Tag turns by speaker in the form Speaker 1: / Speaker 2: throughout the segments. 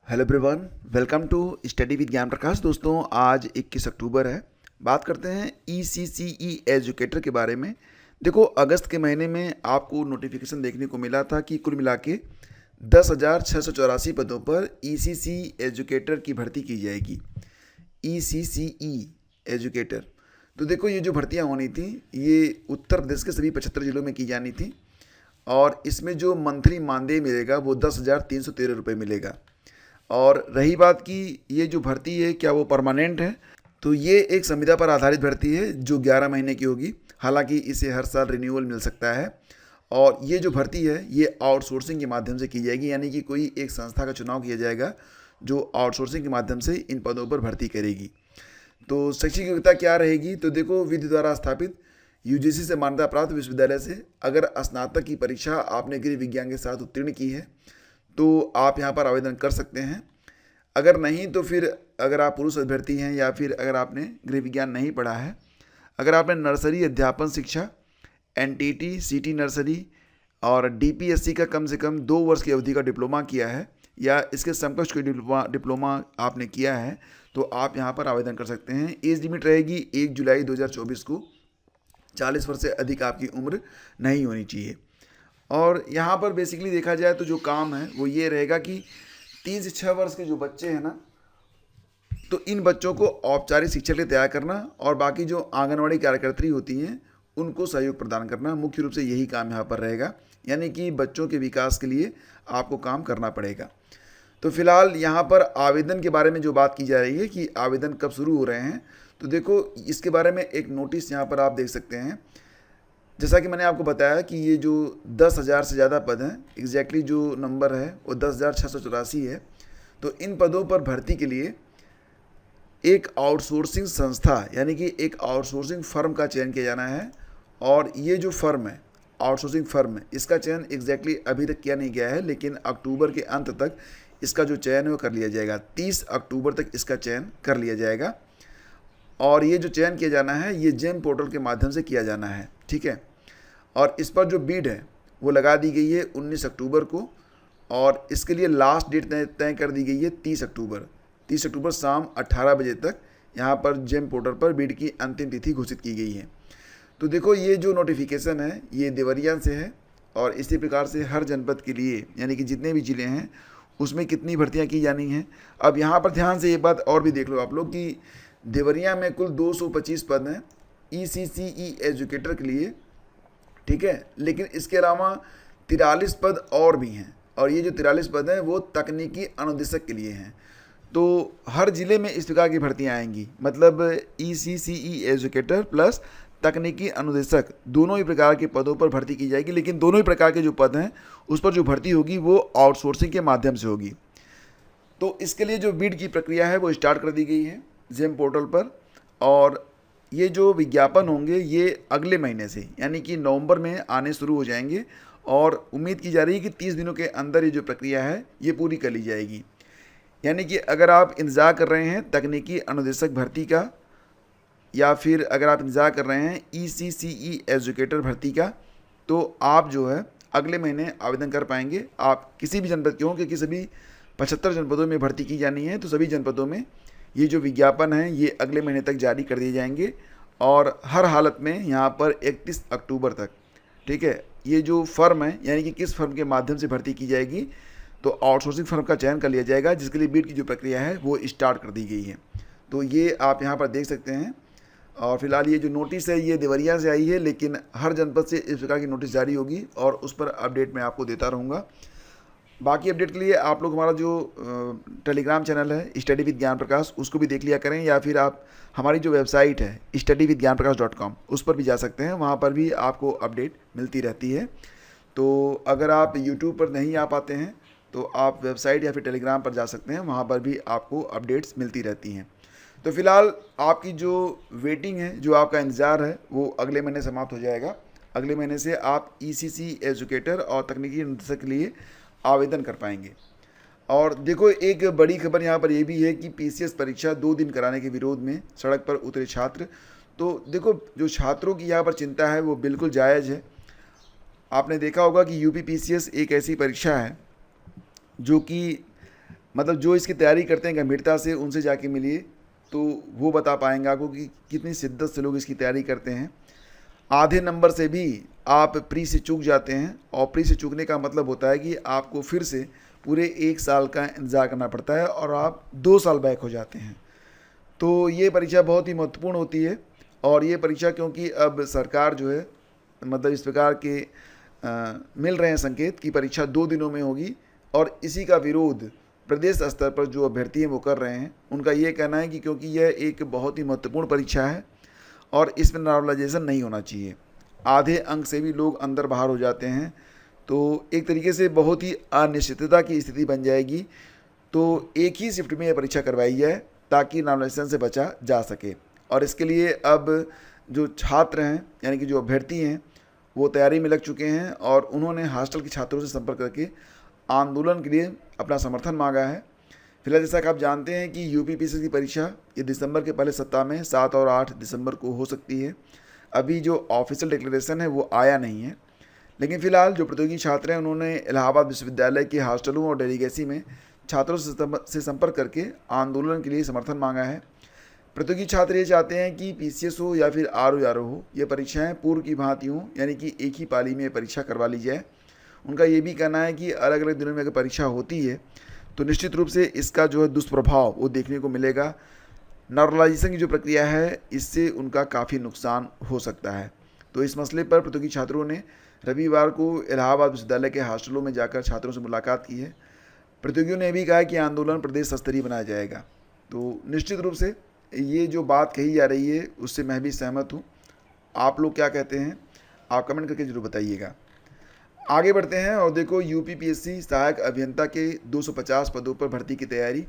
Speaker 1: Hello everyone, welcome to study with Gyan Prakash. दोस्तों, आज 21 अक्टूबर है। बात करते हैं ECCE एजुकेटर के बारे में। देखो, अगस्त के महीने में आपको नोटिफिकेशन देखने को मिला था कि कुल मिला के 10,684 पदों पर ECC एजुकेटर की भर्ती की जाएगी। ECCE educator. तो देखो, ये जो भर्तियाँ होनी थी ये उत्तर प्रदेश के सभी 75 जिलों में की जानी थी और इसमें जो मंथली मानदेय मिलेगा वो 10,313 रुपये मिलेगा। और रही बात कि ये जो भर्ती है क्या वो परमानेंट है, तो ये एक संविदा पर आधारित भर्ती है जो 11 महीने की होगी। हालांकि इसे हर साल रिन्यूअल मिल सकता है। और ये जो भर्ती है ये आउटसोर्सिंग के माध्यम से की जाएगी, यानी कि कोई एक संस्था का चुनाव किया जाएगा जो आउटसोर्सिंग के माध्यम से इन पदों पर भर्ती करेगी। तो शैक्षिक योग्यता क्या रहेगी, तो देखो, विधि द्वारा स्थापित UGC से मान्यता प्राप्त विश्वविद्यालय से अगर स्नातक की परीक्षा आपने गृह विज्ञान के साथ उत्तीर्ण की है तो आप यहाँ पर आवेदन कर सकते हैं। अगर नहीं तो फिर अगर आप पुरुष अभ्यर्थी हैं या फिर अगर आपने गृह विज्ञान नहीं पढ़ा है, अगर आपने नर्सरी अध्यापन शिक्षा, NTT CT नर्सरी और DPSC का कम से कम 2 वर्ष की अवधि का डिप्लोमा किया है या इसके समकक्ष कोई डिप्लोमा आपने किया है तो आप यहाँ पर आवेदन कर सकते हैं। एज लिमिट रहेगी 1 जुलाई 2024 को। 40 वर्ष से अधिक आपकी उम्र नहीं होनी चाहिए। और यहाँ पर बेसिकली देखा जाए तो जो काम है वो ये रहेगा कि 3 से 6 वर्ष के जो बच्चे हैं ना, तो इन बच्चों को औपचारिक शिक्षा के लिए तैयार करना और बाकी जो आंगनवाड़ी कार्यकर्त्री होती हैं उनको सहयोग प्रदान करना, मुख्य रूप से यही काम यहाँ पर रहेगा। यानी कि बच्चों के विकास के लिए आपको काम करना पड़ेगा। तो फिलहाल यहाँ पर आवेदन के बारे में जो बात की जा रही है कि आवेदन कब शुरू हो रहे हैं, तो देखो इसके बारे में एक नोटिस यहाँ पर आप देख सकते हैं। जैसा कि मैंने आपको बताया कि ये जो 10,000 से ज़्यादा पद हैं, एग्जैक्टली जो नंबर है वो 10,684 है। तो इन पदों पर भर्ती के लिए एक आउटसोर्सिंग संस्था यानी कि एक आउटसोर्सिंग फर्म का चयन किया जाना है। और ये जो फर्म है, आउटसोर्सिंग फर्म है, इसका चयन एग्जैक्टली अभी तक किया नहीं गया है, लेकिन अक्टूबर के अंत तक इसका जो चयन है वो कर लिया जाएगा। 30 अक्टूबर तक इसका चयन कर लिया जाएगा। और ये जो चयन किया जाना है ये जेम पोर्टल के माध्यम से किया जाना है, ठीक है। और इस पर जो बीड है वो लगा दी गई है 19 अक्टूबर को और इसके लिए लास्ट डेट तय कर दी गई है 30 अक्टूबर। 30 अक्टूबर शाम 18 बजे तक यहाँ पर जेम पोर्टल पर बीड की अंतिम तिथि घोषित की गई है। तो देखो, ये जो नोटिफिकेशन है ये देवरिया से है और इसी प्रकार से हर जनपद के लिए यानी कि जितने भी ज़िले हैं उसमें कितनी भर्तियाँ की जानी हैं। अब यहाँ पर ध्यान से एक बात और भी देख लो आप लोग कि देवरिया में कुल 225 पद हैं ECCE एजुकेटर के लिए, ठीक है। लेकिन इसके अलावा 43 पद और भी हैं और ये जो 43 पद हैं वो तकनीकी अनुदेशक के लिए हैं। तो हर ज़िले में इस प्रकार की भर्तियाँ आएंगी, मतलब ECCE एजुकेटर प्लस तकनीकी अनुदेशक दोनों ही प्रकार के पदों पर भर्ती की जाएगी। लेकिन दोनों ही प्रकार के जो पद हैं उस पर जो भर्ती होगी वो आउटसोर्सिंग के माध्यम से होगी। तो इसके लिए जो बीड की प्रक्रिया है वो स्टार्ट कर दी गई है जेम पोर्टल पर। और ये जो विज्ञापन होंगे ये अगले महीने से यानी कि नवंबर में आने शुरू हो जाएंगे और उम्मीद की जा रही है कि 30 दिनों के अंदर ये जो प्रक्रिया है ये पूरी कर ली जाएगी। यानी कि अगर आप इंतज़ार कर रहे हैं तकनीकी अनुदेशक भर्ती का या फिर अगर आप इंतज़ार कर रहे हैं ECCE एजुकेटर भर्ती का, तो आप जो है अगले महीने आवेदन कर पाएंगे। आप किसी भी जनपद के हों, क्योंकि सभी 75 जनपदों में भर्ती की जानी है, तो सभी जनपदों में ये जो विज्ञापन है ये अगले महीने तक जारी कर दिए जाएंगे और हर हालत में यहाँ पर 31 अक्टूबर तक, ठीक है। ये जो फर्म है यानी कि किस फर्म के माध्यम से भर्ती की जाएगी, तो आउटसोर्सिंग फर्म का चयन कर लिया जाएगा जिसके लिए बीड की जो प्रक्रिया है वो स्टार्ट कर दी गई है। तो ये आप यहाँ पर देख सकते हैं। और फिलहाल ये जो नोटिस है ये देवरिया से आई है, लेकिन हर जनपद से इस प्रकार की नोटिस जारी होगी और उस पर अपडेट मैं आपको देता रहूँगा। बाकी अपडेट के लिए आप लोग हमारा जो टेलीग्राम चैनल है स्टडी विद ज्ञान प्रकाश उसको भी देख लिया करें, या फिर आप हमारी जो वेबसाइट है studyvidgyanprakash.com उस पर भी जा सकते हैं, वहाँ पर भी आपको अपडेट मिलती रहती है। तो अगर आप यूट्यूब पर नहीं आ पाते हैं तो आप वेबसाइट या फिर टेलीग्राम पर जा सकते हैं, वहाँ पर भी आपको अपडेट्स मिलती रहती हैं। तो फिलहाल आपकी जो वेटिंग है, जो आपका इंतज़ार है वो अगले महीने समाप्त हो जाएगा। अगले महीने से आप ECC एजुकेटर और तकनीकी अनुदेशक के लिए आवेदन कर पाएंगे। और देखो, एक बड़ी खबर यहाँ पर ये भी है कि PCS परीक्षा 2 दिन कराने के विरोध में सड़क पर उतरे छात्र। तो देखो, जो छात्रों की यहाँ पर चिंता है वो बिल्कुल जायज़ है। आपने देखा होगा कि UP PCS एक ऐसी परीक्षा है जो कि मतलब जो इसकी तैयारी करते हैं गंभीरता से, उनसे जाके मिलिए तो वो बता पाएंगे आपको कि कितनी शिद्दत से लोग इसकी तैयारी करते हैं। आधे नंबर से भी आप प्री से चूक जाते हैं, और प्री से चूकने का मतलब होता है कि आपको फिर से पूरे 1 साल का इंतज़ार करना पड़ता है और आप 2 साल बैक हो जाते हैं। तो ये परीक्षा बहुत ही महत्वपूर्ण होती है। और ये परीक्षा क्योंकि अब सरकार जो है मतलब इस प्रकार के मिल रहे हैं संकेत कि परीक्षा 2 दिनों में होगी, और इसी का विरोध प्रदेश स्तर पर जो अभ्यर्थी हैं वो कर रहे हैं। उनका ये कहना है कि क्योंकि यह एक बहुत ही महत्वपूर्ण परीक्षा है और इसमें नॉर्मलाइजेशन नहीं होना चाहिए, आधे अंक से भी लोग अंदर बाहर हो जाते हैं, तो एक तरीके से बहुत ही अनिश्चितता की स्थिति बन जाएगी। तो एक ही शिफ्ट में यह परीक्षा करवाई जाए ताकि नॉर्मलाइजेशन से बचा जा सके। और इसके लिए अब जो छात्र हैं यानी कि जो अभ्यर्थी हैं वो तैयारी में लग चुके हैं, और उन्होंने हॉस्टल के छात्रों से संपर्क करके आंदोलन के लिए अपना समर्थन मांगा है। फिलहाल जैसा कि आप जानते हैं कि यूपीपीएससी की परीक्षा ये दिसंबर के पहले सप्ताह में 7 और 8 दिसंबर को हो सकती है। अभी जो ऑफिशियल डिक्लेरेशन है वो आया नहीं है, लेकिन फ़िलहाल जो प्रतियोगी छात्र हैं उन्होंने इलाहाबाद विश्वविद्यालय के हॉस्टलों और डेलीगेसी में छात्रों से संपर्क करके आंदोलन के लिए समर्थन मांगा है। प्रतियोगी छात्र ये चाहते हैं कि पीसीएस हो या फिर आरओ हो, ये परीक्षाएं पूर्व की भांति हों, यानी कि एक ही पाली में परीक्षा करवा ली जाए। उनका ये भी कहना है कि अलग अलग दिनों में अगर परीक्षा होती है तो निश्चित रूप से इसका जो है दुष्प्रभाव वो देखने को मिलेगा। नॉर्मलाइजेशन की जो प्रक्रिया है इससे उनका काफ़ी नुकसान हो सकता है। तो इस मसले पर प्रतियोगी छात्रों ने रविवार को इलाहाबाद विश्वविद्यालय के हॉस्टलों में जाकर छात्रों से मुलाकात की है। प्रतियोगियों ने भी कहा कि आंदोलन प्रदेश स्तरीय बनाया जाएगा। तो निश्चित रूप से ये जो बात कही जा रही है उससे मैं भी सहमत हूँ। आप लोग क्या कहते हैं, आप कमेंट करके जरूर बताइएगा। आगे बढ़ते हैं और देखो, यूपीपीएससी सहायक अभियंता के 250 पदों पर भर्ती की तैयारी।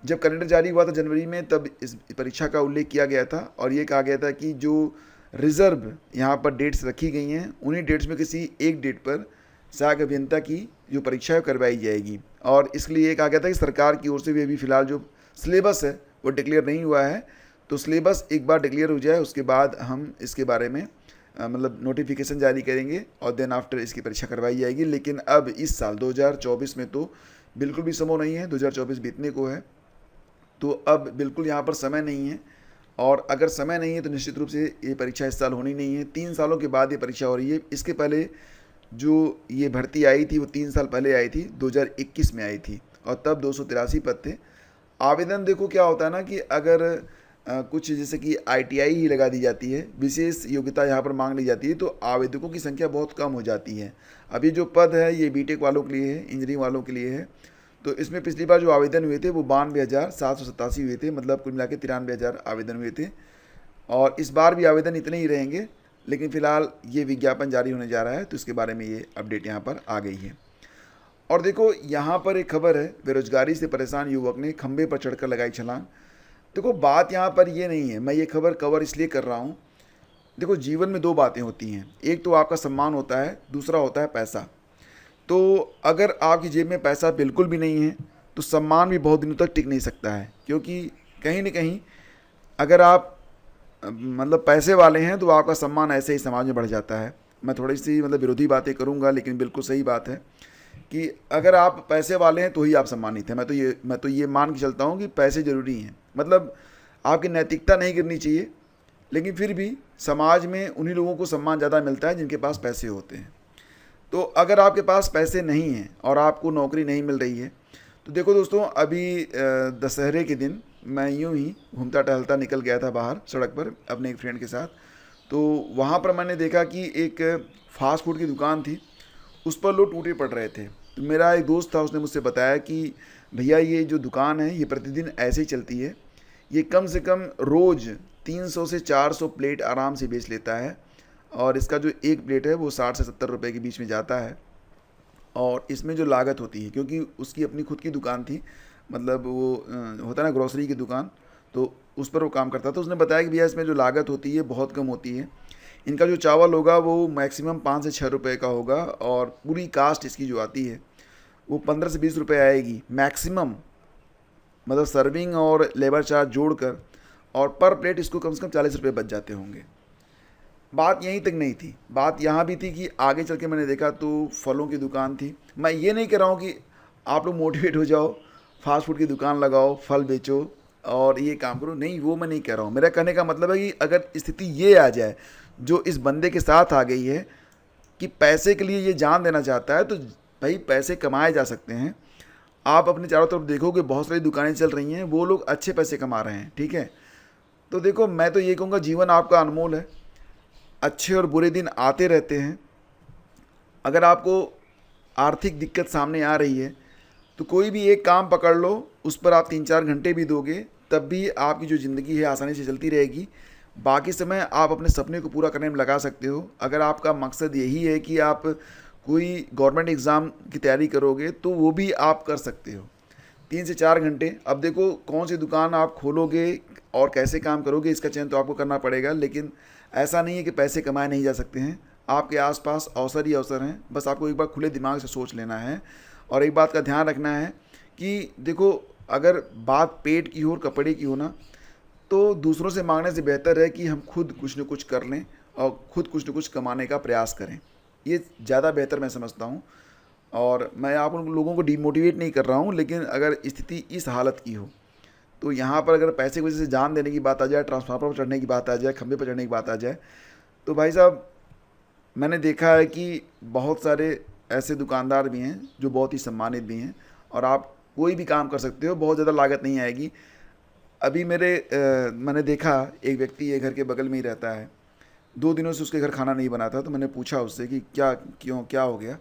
Speaker 1: जब कैलेंडर जारी हुआ था जनवरी में, तब इस परीक्षा का उल्लेख किया गया था और ये कहा गया था कि जो रिज़र्व यहाँ पर डेट्स रखी गई हैं उन्हीं डेट्स में किसी एक डेट पर सहायक अभियंता की जो परीक्षा है करवाई जाएगी। और इसलिए ये कहा गया था कि सरकार की ओर से भी अभी फ़िलहाल जो सिलेबस है वो डिक्लेयर नहीं हुआ है, तो सिलेबस एक बार डिक्लेयर हो जाए उसके बाद हम इसके बारे में मतलब नोटिफिकेशन जारी करेंगे और देन आफ्टर इसकी परीक्षा करवाई जाएगी। लेकिन अब इस साल 2024 में तो बिल्कुल भी संभव नहीं है, 2024 बीतने को है, तो अब बिल्कुल यहाँ पर समय नहीं है। और अगर समय नहीं है तो निश्चित रूप से ये परीक्षा इस साल होनी नहीं है। 3 सालों के बाद ये परीक्षा हो रही है। इसके पहले जो ये भर्ती आई थी वो 3 साल पहले आई थी, 2021 में आई थी, और तब 283 पद थे। आवेदन देखो क्या होता है ना कि अगर कुछ जैसे कि आईटीआई ही लगा दी जाती है, विशेष योग्यता यहाँ पर मांग ली जाती है, तो आवेदकों की संख्या बहुत कम हो जाती है। अभी जो पद है ये बीटेक वालों के लिए है, इंजीनियरिंग वालों के लिए है। तो इसमें पिछली बार जो आवेदन हुए थे वो 92,787 हुए थे, मतलब कुल मिला के 93,000 आवेदन हुए थे। और इस बार भी आवेदन इतने ही रहेंगे, लेकिन फ़िलहाल ये विज्ञापन जारी होने जा रहा है तो इसके बारे में ये अपडेट यहाँ पर आ गई है। और देखो यहाँ पर एक खबर है, बेरोजगारी से परेशान युवक ने खंभे पर चढ़कर लगाई छलांग। देखो बात यहाँ पर ये नहीं है, मैं ये खबर कवर इसलिए कर रहा हूँ। देखो जीवन में 2 बातें होती हैं, एक तो आपका सम्मान होता है, दूसरा होता है पैसा। तो अगर आपकी जेब में पैसा बिल्कुल भी नहीं है तो सम्मान भी बहुत दिनों तक टिक नहीं सकता है, क्योंकि कहीं ना कहीं अगर आप मतलब पैसे वाले हैं तो आपका सम्मान ऐसे ही समाज में बढ़ जाता है। मैं थोड़ी सी मतलब विरोधी बातें करूँगा, लेकिन बिल्कुल सही बात है कि अगर आप पैसे वाले हैं तो ही आप सम्मानित हैं। मैं तो ये मान के चलता हूँ कि पैसे ज़रूरी हैं, मतलब आपकी नैतिकता नहीं गिरनी चाहिए, लेकिन फिर भी समाज में उन्हीं लोगों को सम्मान ज़्यादा मिलता है जिनके पास पैसे होते हैं। तो अगर आपके पास पैसे नहीं हैं और आपको नौकरी नहीं मिल रही है, तो देखो दोस्तों, अभी दशहरे के दिन मैं यूँ ही घूमता टहलता निकल गया था बाहर सड़क पर अपने एक फ्रेंड के साथ। तो वहाँ पर मैंने देखा कि एक फास्ट फूड की दुकान थी, उस पर लोग टूटे पड़ रहे थे। तो मेरा एक दोस्त था, उसने मुझसे बताया कि भैया ये जो दुकान है ये प्रतिदिन ऐसे ही चलती है, ये कम से कम रोज़ 300 से 400 प्लेट आराम से बेच लेता है, और इसका जो एक प्लेट है वो 60 से 70 रुपए के बीच में जाता है। और इसमें जो लागत होती है, क्योंकि उसकी अपनी खुद की दुकान थी, मतलब वो होता है ना ग्रोसरी की दुकान, तो उस पर वो काम करता था। उसने बताया कि भैया इसमें जो लागत होती है बहुत कम होती है। इनका जो चावल होगा वो मैक्सिमम 5 से 6 रुपये का होगा, और पूरी कास्ट इसकी जो आती है वो 15 से 20 रुपये आएगी मैक्सिमम, मतलब सर्विंग और लेबर चार्ज जोड़कर, और पर प्लेट इसको कम से कम 40 रुपये बच जाते होंगे। बात यहीं तक नहीं थी, बात यहाँ भी थी कि आगे चल के मैंने देखा तो फलों की दुकान थी। मैं ये नहीं कह रहा हूँ कि आप लोग मोटिवेट हो जाओ फास्ट फूड की दुकान लगाओ, फल बेचो और ये काम करो, नहीं वो मैं नहीं कह रहा हूँ। मेरा कहने का मतलब है कि अगर स्थिति ये आ जाए जो इस बंदे के साथ आ गई है कि पैसे के लिए ये जान देना चाहता है, तो भाई पैसे कमाए जा सकते हैं। आप अपने चारों तरफ देखोगे बहुत सारी दुकानें चल रही हैं, वो लोग अच्छे पैसे कमा रहे हैं, ठीक है। तो देखो मैं तो ये कहूँगा जीवन आपका अनमोल है, अच्छे और बुरे दिन आते रहते हैं। अगर आपको आर्थिक दिक्कत सामने आ रही है तो कोई भी एक काम पकड़ लो, उस पर आप 3-4 घंटे भी दोगे तब भी आपकी जो ज़िंदगी है आसानी से चलती रहेगी। बाकी समय आप अपने सपने को पूरा करने में लगा सकते हो। अगर आपका मकसद यही है कि आप कोई गवर्नमेंट एग्ज़ाम की तैयारी करोगे तो वो भी आप कर सकते हो 3 से 4 घंटे। अब देखो कौन सी दुकान आप खोलोगे और कैसे काम करोगे इसका चयन तो आपको करना पड़ेगा, लेकिन ऐसा नहीं है कि पैसे कमाए नहीं जा सकते हैं। आपके आसपास अवसर ही अवसर हैं, बस आपको एक बार खुले दिमाग से सोच लेना है। और एक बात का ध्यान रखना है कि देखो अगर बात पेट की हो और कपड़े की हो ना, तो दूसरों से मांगने से बेहतर है कि हम खुद कुछ न कुछ कर लें और खुद कुछ न कुछ कमाने का प्रयास करें। ये ज़्यादा बेहतर मैं समझता हूँ। और मैं आप उन लोगों को डिमोटिवेट नहीं कर रहा हूँ, लेकिन अगर स्थिति इस हालत की हो तो यहाँ पर अगर पैसे की वजह से जान देने की बात आ जाए, ट्रांसफार्मर पर चढ़ने की बात आ जाए, खंभे पर चढ़ने की बात आ जाए, तो भाई साहब मैंने देखा है कि बहुत सारे ऐसे दुकानदार भी हैं जो बहुत ही सम्मानित भी हैं और आप कोई भी काम कर सकते हो, बहुत ज़्यादा लागत नहीं आएगी। अभी मैंने देखा एक व्यक्ति ये घर के बगल में ही रहता है, 2 दिनों से उसके घर खाना नहीं बना था। तो मैंने पूछा उससे कि क्या हो गया।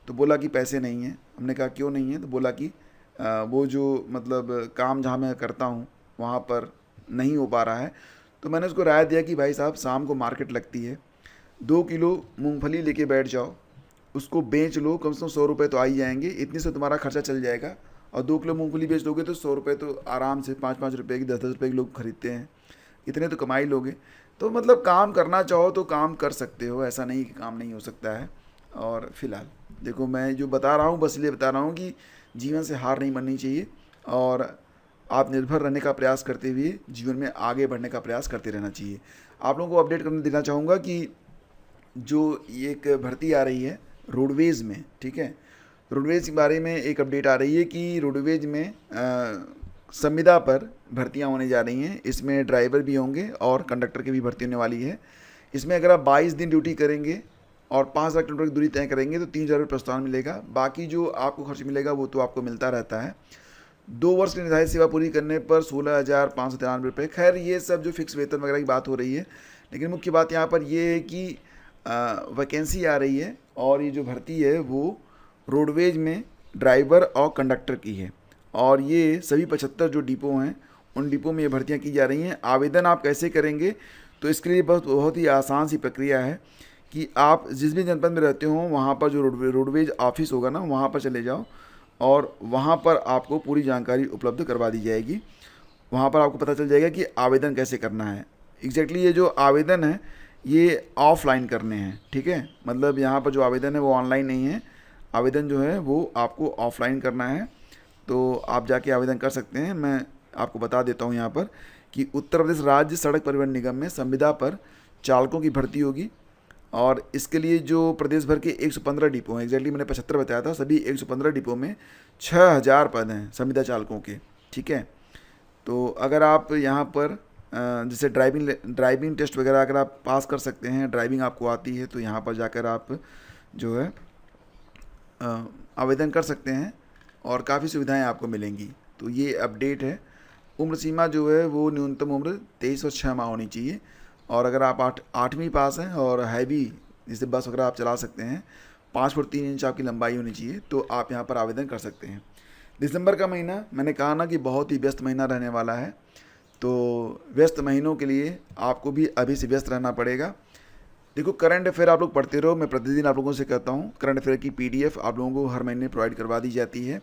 Speaker 1: तो बोला कि पैसे नहीं हैं। हमने कहा क्यों नहीं है, तो बोला कि वो जो मतलब काम जहाँ मैं करता हूँ वहाँ पर नहीं हो पा रहा है। तो मैंने उसको राय दिया कि भाई साहब शाम को मार्केट लगती है, 2 किलो मूंगफली लेके बैठ जाओ, उसको बेच लो, कम से कम 100 रुपये तो आ ही जाएंगे, इतने से तुम्हारा खर्चा चल जाएगा। और 2 किलो मूंगफली बेच लोगे तो 100 रुपये तो आराम से 5-5 रुपये की 10-10 रुपये की लोग खरीदते हैं, इतने तो कमाई लोगे। तो मतलब काम करना चाहो तो काम कर सकते हो, ऐसा नहीं कि काम नहीं हो सकता है। और फिलहाल देखो मैं जो बता रहा हूँ बस इसलिए बता रहा हूँ कि जीवन से हार नहीं माननी चाहिए और आप निर्भर रहने का प्रयास करते हुए जीवन में आगे बढ़ने का प्रयास करते रहना चाहिए। आप लोगों को अपडेट करने देना चाहूँगा कि जो एक भर्ती आ रही है रोडवेज़ में, ठीक है, रोडवेज़ के बारे में एक अपडेट आ रही है कि रोडवेज़ में संविदा पर भर्तियां होने जा रही हैं। इसमें ड्राइवर भी होंगे और कंडक्टर की भी भर्ती होने वाली है। इसमें अगर आप 22 दिन ड्यूटी करेंगे और 5,00,000 किलोमीटर की दूरी तय करेंगे तो 3,000 रुपये प्रोत्साहन मिलेगा। बाकी जो आपको खर्च मिलेगा वो तो आपको मिलता रहता है। 2 वर्ष की निर्धारित सेवा पूरी करने पर 16,593 रुपये। खैर ये सब जो फिक्स वेतन वगैरह की बात हो रही है, लेकिन मुख्य बात यहाँ पर ये है कि वैकेंसी आ रही है और ये जो भर्ती है वो रोडवेज में ड्राइवर और कंडक्टर की है। और ये सभी 75 जो डिपो हैं उन डिपो में ये भर्तियाँ की जा रही हैं। आवेदन आप कैसे करेंगे, तो इसके लिए बहुत ही आसान सी प्रक्रिया है कि आप जिस भी जनपद में रहते हो वहाँ पर जो रोडवेज ऑफिस होगा ना वहाँ पर चले जाओ और वहाँ पर आपको पूरी जानकारी उपलब्ध करवा दी जाएगी। वहाँ पर आपको पता चल जाएगा कि आवेदन कैसे करना है। एग्जैक्टली ये जो आवेदन है ये ऑफलाइन करने हैं, ठीक है, मतलब यहाँ पर जो आवेदन है वो ऑनलाइन नहीं है, आवेदन जो है वो आपको ऑफलाइन करना है। तो आप जाके आवेदन कर सकते हैं। मैं आपको बता देता हूँ यहाँ पर कि उत्तर प्रदेश राज्य सड़क परिवहन निगम में संविदा पर चालकों की भर्ती होगी और इसके लिए जो प्रदेश भर के 115 डिपो हैं, एग्जैक्टली मैंने 75 बताया था, सभी 115 डिपो में 6,000 पद हैं संविदा चालकों के, ठीक है। तो अगर आप यहाँ पर जैसे ड्राइविंग टेस्ट वगैरह अगर आप पास कर सकते हैं, ड्राइविंग आपको आती है, तो यहाँ पर जाकर आप जो है आवेदन कर सकते हैं और काफ़ी सुविधाएं आपको मिलेंगी। तो ये अपडेट है। उम्र सीमा जो है वो न्यूनतम उम्र 23 और 6 माह होनी चाहिए। और अगर आप 8वीं पास हैं और हैवी जैसे बस वगैरह आप चला सकते हैं, 5 फुट 3 इंच आपकी लंबाई होनी चाहिए, तो आप यहाँ पर आवेदन कर सकते हैं। दिसंबर का महीना मैंने कहा ना कि बहुत ही व्यस्त महीना रहने वाला है, तो व्यस्त महीनों के लिए आपको भी अभी से व्यस्त रहना पड़ेगा। देखो करंट अफेयर आप लोग पढ़ते रहो, मैं प्रतिदिन आप लोगों से कहता हूँ करंट अफेयर की PDF आप लोगों को हर महीने प्रोवाइड करवा दी जाती है।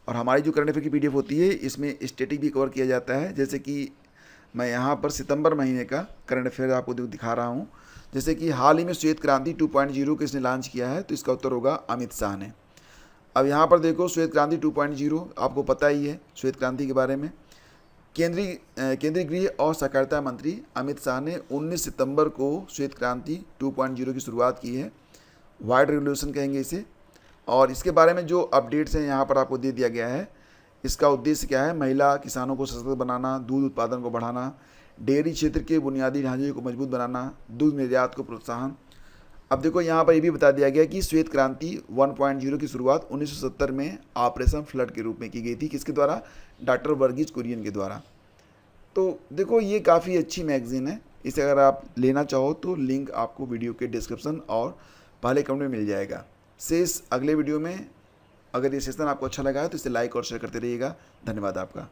Speaker 1: और हमारी जो करंट अफेयर की PDF होती है इसमें स्टैटिक भी कवर किया जाता है। जैसे कि मैं यहाँ पर सितंबर महीने का करंट अफेयर आपको दिखा रहा हूँ। जैसे कि हाल ही में श्वेत क्रांति 2.0 किसने लॉन्च किया है, तो इसका उत्तर होगा अमित शाह ने। अब यहाँ पर देखो श्वेत क्रांति 2.0 आपको पता ही है श्वेत क्रांति के बारे में। केंद्रीय गृह और सहकारिता मंत्री अमित शाह ने 19 सितंबर को श्वेत क्रांति 2.0 की शुरुआत की है। वाइड रेवोल्यूशन कहेंगे इसे। और इसके बारे में जो अपडेट्स हैं यहाँ पर आपको दे दिया गया है। इसका उद्देश्य क्या है? महिला किसानों को सशक्त बनाना, दूध उत्पादन को बढ़ाना, डेयरी क्षेत्र के बुनियादी ढांचे को मजबूत बनाना, दूध निर्यात को प्रोत्साहन। अब देखो यहाँ पर ये भी बता दिया गया कि श्वेत क्रांति 1.0 की शुरुआत 1970 में ऑपरेशन फ्लड के रूप में की गई थी। किसके द्वारा? डॉक्टर वर्गीज कुरियन के द्वारा। तो देखो ये काफ़ी अच्छी मैगज़ीन है, इसे अगर आप लेना चाहो तो लिंक आपको वीडियो के डिस्क्रिप्शन और पहले कमेंट में मिल जाएगा। शेष अगले वीडियो में। अगर ये सेशन आपको अच्छा लगा है तो इसे लाइक और शेयर करते रहिएगा। धन्यवाद आपका।